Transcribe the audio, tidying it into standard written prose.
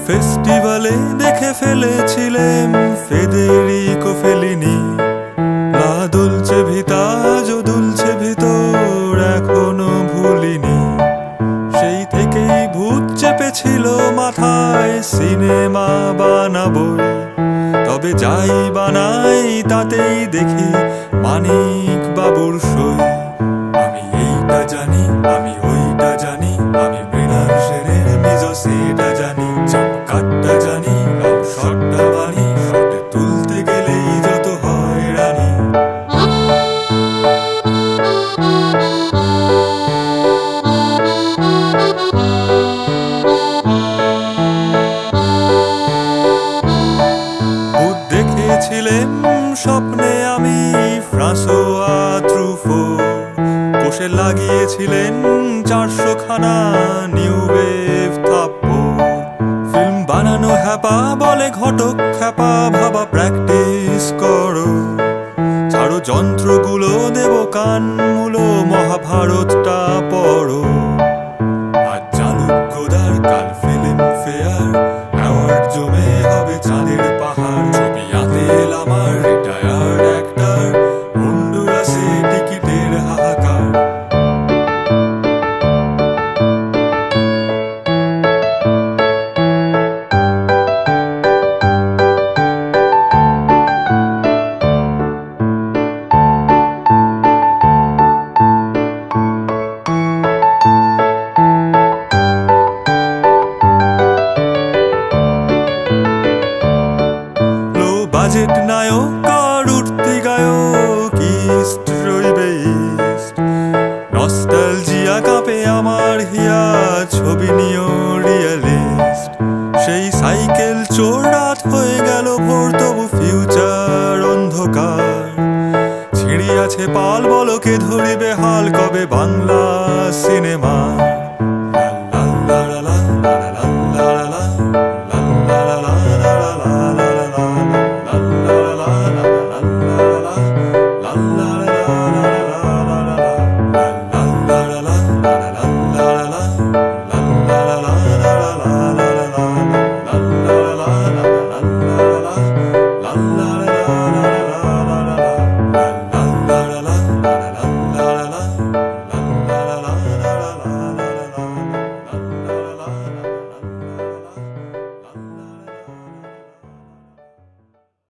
ফেস্টিভ্যালে দেখে ফেলেছিলেন ফেদেরিকো ফেলিনি। লা দোলচে ভিতা যো দুলছে ভিতর এখনো ভুলিনি। সেই থেকেই ভূত চেপেছিল মাথায় সিনেমা বানাবই। তবে যাই বানাই তাতেই দেখি মানিক বাবুর সই। আমি এইটা জানি, আমি ওইটা জানি, আমি মৃণাল সেনের মিজো সেটা জানি, চমকাটটা জানি, লং শটটা বানি, শটে তুলতে গেলেই যত হয়রানি। ভূত দেখেছিলেন স্বপ্নে আমি ফ্রাঁসোয়া ট্রুফো। কোষে লাগিয়েছিলেন 400 খানা নিউ ওয়েভ থাপ্পড়। ফিল্ম বানানো হ্যাপা বলে ঘটক খ্যাপা, ভাবা প্র্যাকটিস করো। ছাড়ো যন্ত্রগুলো, দেব কান মূলো, মহাভারতটা পড়ো। আজ চালুক্যদার, কাল ফিল্ম ফেয়ার, অ্যাওয়ার্ড জমে হবে চাঁদের পাহাড়। ছবি আতেল আমার রিটায়ার্ড অ্যাক্টর, হন্ডুরাসে টিকিটের হাহাকার। বাজেট নায়ক আর উঠতি গায়ক, ইস্ট রইবে ইস্ট। নস্টালজিয়া কাঁপে আমার হিয়া, ছবি নিও রিয়েলিস্ট। সেই সাইকেল চোর রাত হয়ে গেল ভোর, তবু ফিউচার অন্ধকার। ছিঁড়ি আছে পাল, বলো কে ধরিবে হাল, কবে বাংলা সিনেমা।